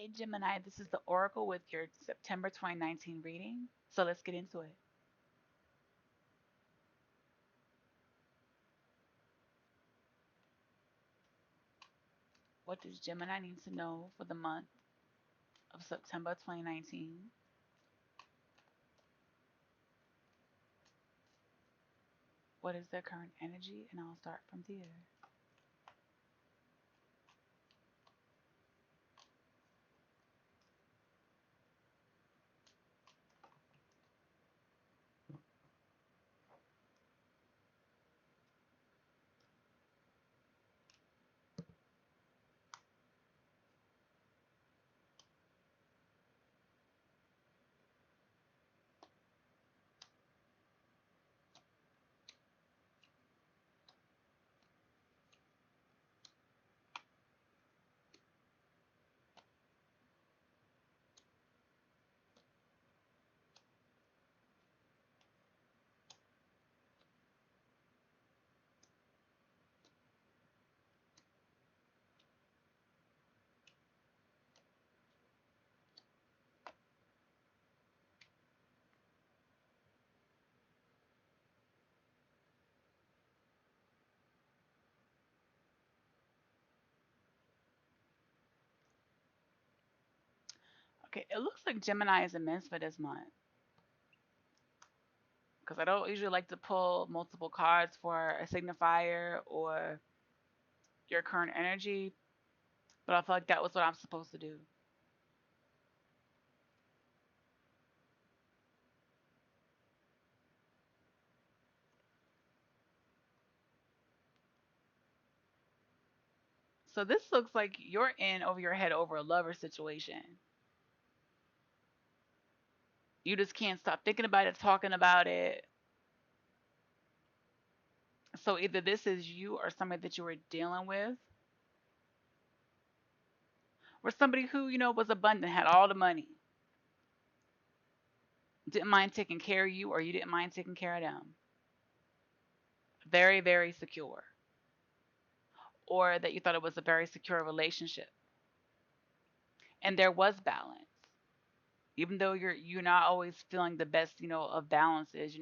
Hey Gemini, this is the Oracle with your September 2019 reading. So let's get into it. What does Gemini need to know for the month of September 2019? What is their current energy? And I'll start from there. Okay, it looks like Gemini is immense for this month because I don't usually like to pull multiple cards for a signifier or your current energy, but I feel like that was what I'm supposed to do. So this looks like you're in over your head over a lover situation. You just can't stop thinking about it, talking about it. So either this is you or somebody that you were dealing with, or somebody who, was abundant, had all the money, didn't mind taking care of you, or you didn't mind taking care of them. Very, very secure. Or that you thought it was a very secure relationship. And there was balance. Even though you're not always feeling the best, of balances,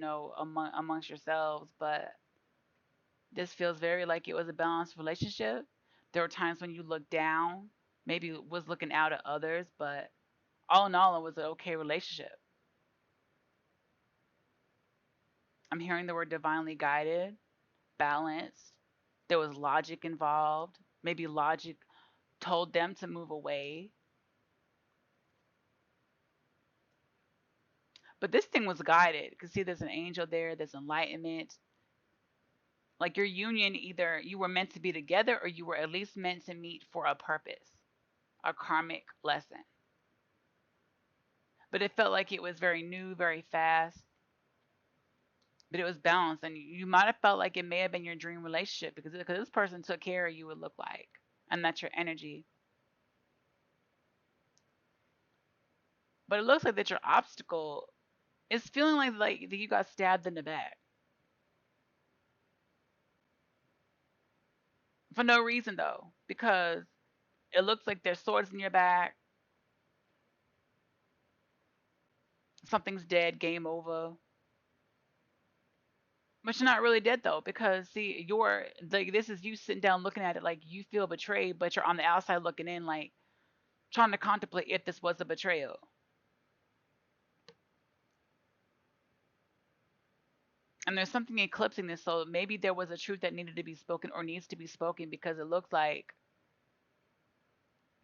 amongst yourselves, but this feels very like it was a balanced relationship. There were times when you looked down, maybe was looking out at others, but all in all, it was an okay relationship. I'm hearing the word divinely guided, balanced. There was logic involved. Maybe logic told them to move away. But this thing was guided. You can see there's an angel there, there's enlightenment. Like your union, either you were meant to be together or you were at least meant to meet for a purpose, a karmic lesson. But it felt like it was very new, very fast, but it was balanced. And you might have felt like it may have been your dream relationship because this person took care of you, would look like. And that's your energy. But it looks like that your obstacle is feeling like that you got stabbed in the back for no reason though, because it looks like there's swords in your back. Something's dead, game over. But you're not really dead though, because see, you're like this is you sitting down looking at it like you feel betrayed, but you're on the outside looking in, like trying to contemplate if this was a betrayal. And there's something eclipsing this, so maybe there was a truth that needed to be spoken or needs to be spoken because it looks like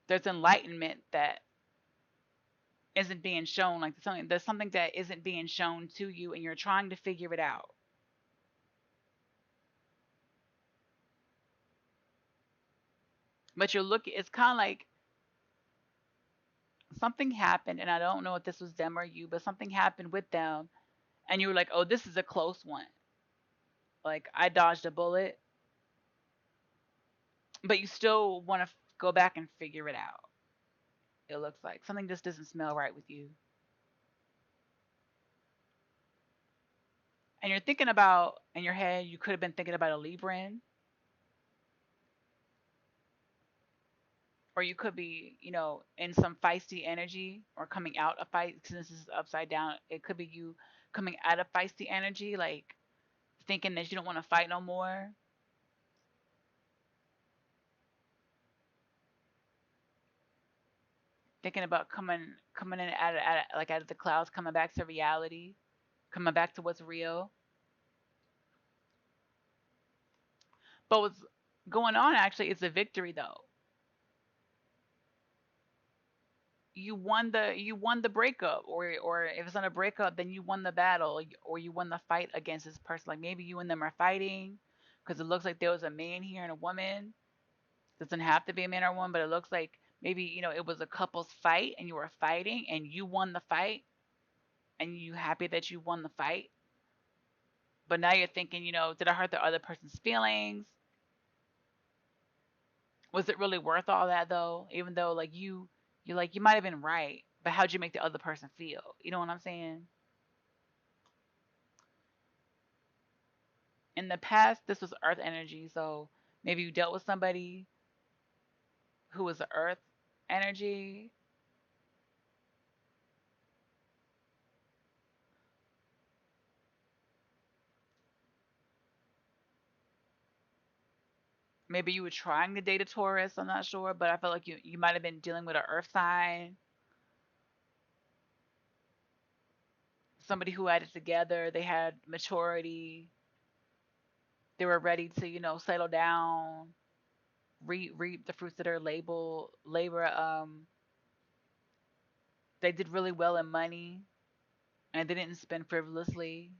there's enlightenment that isn't being shown. Like there's something that isn't being shown to you, and you're trying to figure it out. But you're looking. It's kind of like something happened, and I don't know if this was them or you, but something happened with them, and you were like, "Oh, this is a close one. Like I dodged a bullet," but you still want to go back and figure it out. It looks like something just doesn't smell right with you, and you're thinking about in your head. You could have been thinking about a Libran or you could be, in some feisty energy or coming out of fight. Since this is upside down, it could be you coming out of feisty energy, like thinking that you don't want to fight no more, thinking about coming in like out of the clouds, coming back to reality, coming back to what's real. But what's going on actually is a victory though. You won the breakup, or if it's not a breakup, then you won the battle, or you won the fight against this person. Like maybe you and them are fighting because it looks like there was a man here and a woman. Doesn't have to be a man or a woman, but it looks like maybe it was a couple's fight and you were fighting and you won the fight, and you happy that you won the fight. But now you're thinking, did I hurt the other person's feelings? Was it really worth all that though? Even though like you're like you might have been right, but how'd you make the other person feel? You know what I'm saying? In the past, this was earth energy, so maybe you dealt with somebody who was the earth energy. Maybe you were trying to date a Taurus, I'm not sure, but I felt like you might have been dealing with an earth sign, somebody who had it together, they had maturity, they were ready to, settle down, reap the fruits of their labor. They did really well in money and they didn't spend frivolously.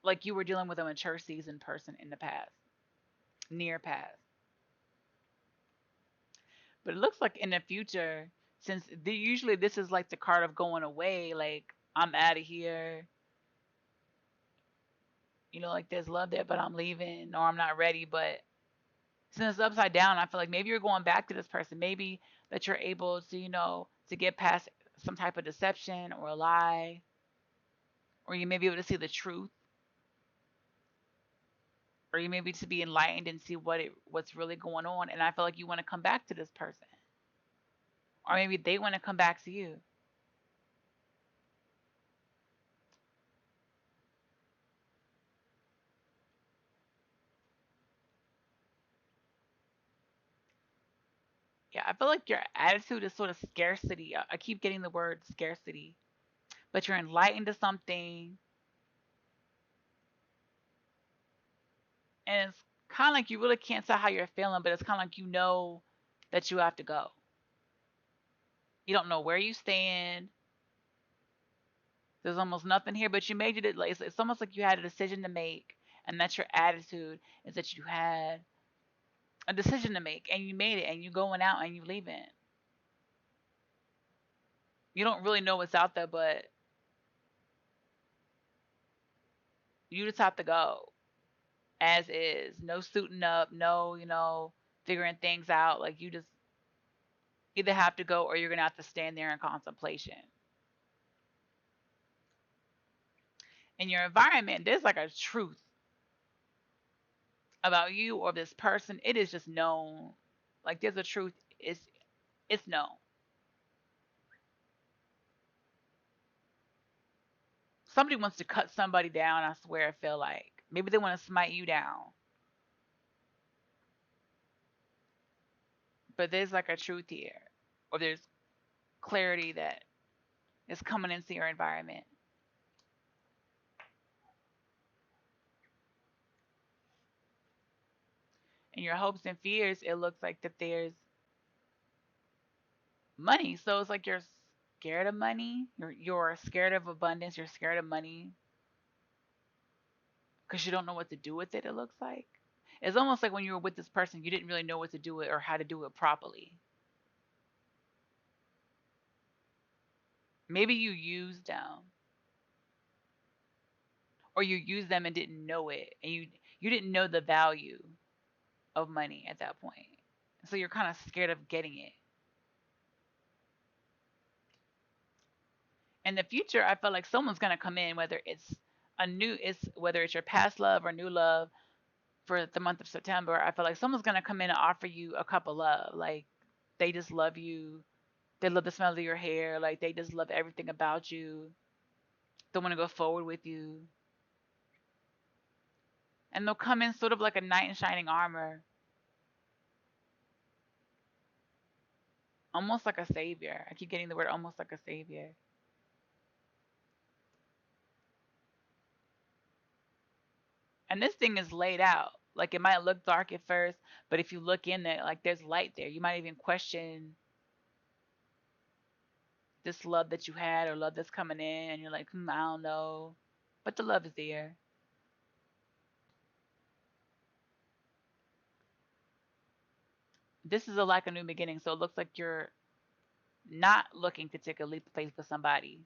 Like you were dealing with a mature seasoned person in the past, near past. But it looks like in the future, since usually this is like the card of going away, like I'm out of here, like there's love there, but I'm leaving, or I'm not ready. But since it's upside down, I feel like maybe you're going back to this person. Maybe that you're able to, to get past some type of deception or a lie, or you may be able to see the truth, or you may be to be enlightened and see what's really going on. And I feel like you want to come back to this person, or maybe they want to come back to you. Yeah, I feel like your attitude is sort of scarcity. I keep getting the word scarcity, but you're enlightened to something, and it's kind of like you really can't tell how you're feeling, but it's kind of like that you have to go. You don't know where you stand. There's almost nothing here, but you made it. Like it's almost like you had a decision to make, and that's your attitude is that you had a decision to make, and you made it, and you going out and you leaving. You don't really know what's out there, but you just have to go as is. No suiting up, no, figuring things out. Like you just either have to go or you're gonna have to stand there in contemplation. In your environment, there's like a truth about you or this person. It is just known. Like there's a truth. It's known. Somebody wants to cut somebody down, I swear I feel like. Maybe they want to smite you down. But there's like a truth here. Or there's clarity that is coming into your environment. In your hopes and fears, it looks like that there's money. So it's like you're scared of money. You're scared of abundance. You're scared of money because you don't know what to do with it. It looks like it's almost like when you were with this person, you didn't really know what to do it or how to do it properly. Maybe you used them, or you used them and didn't know it, and you didn't know the value of money at that point. So you're kind of scared of getting it. In the future, I feel like someone's gonna come in, whether it's your past love or new love. for the month of September, I feel like someone's gonna come in and offer you a cup of love. Like they just love you. They love the smell of your hair. Like they just love everything about you. They want to go forward with you. And they'll come in sort of like a knight in shining armor, almost like a savior. I keep getting the word almost like a savior. And this thing is laid out. Like it might look dark at first, but if you look in it, like there's light there. You might even question this love that you had or love that's coming in, and you're like, I don't know. But the love is there. This is a like a new beginning, so it looks like you're not looking to take a leap of faith with somebody.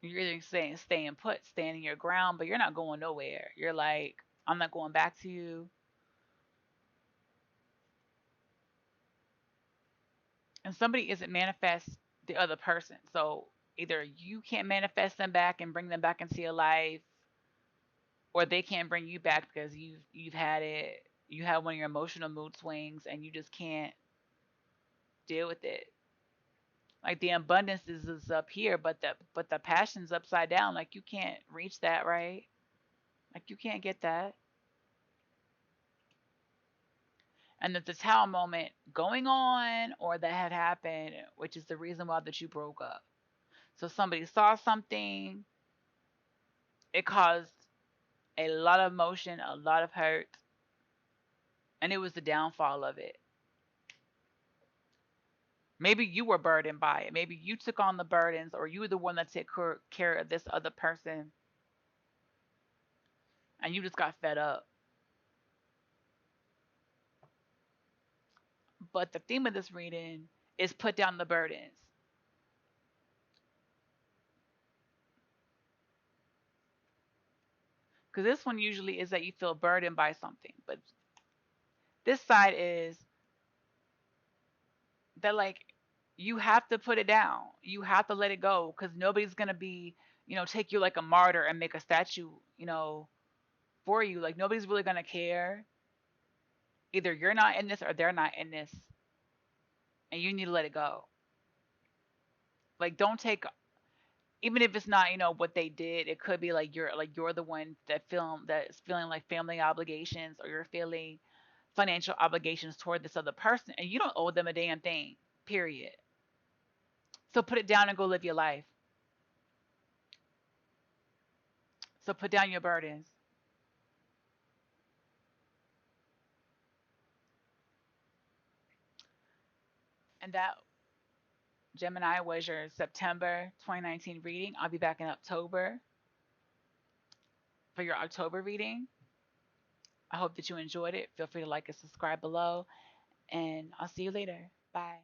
You're either saying staying put, standing your ground, but you're not going nowhere. You're like, I'm not going back to you. And somebody isn't manifest the other person. So either you can't manifest them back and bring them back into your life, or they can't bring you back because you've had it. You have one of your emotional mood swings and you just can't deal with it. Like the abundance is up here, but the passion's upside down. Like you can't reach that, right? Like you can't get that. And that the tower moment going on or that had happened, which is the reason why that you broke up. So somebody saw something, it caused a lot of emotion, a lot of hurt, and it was the downfall of it. Maybe you were burdened by it. Maybe you took on the burdens, or you were the one that took care of this other person, and you just got fed up. But the theme of this reading is put down the burdens. Because this one usually is that you feel burdened by something. But this side is that, like, you have to put it down. You have to let it go because nobody's going to be, take you like a martyr and make a statue, for you. Like, nobody's really going to care. Either you're not in this or they're not in this. And you need to let it go. Like, don't take even if it's not what they did. It could be like you're the one that's feeling like family obligations, or you're feeling financial obligations toward this other person, and you don't owe them a damn thing, period. So put it down and go live your life. So put down your burdens. And that, Gemini, was your September 2019 reading. I'll be back in October for your October reading. I hope that you enjoyed it. Feel free to like and subscribe below, and I'll see you later. Bye.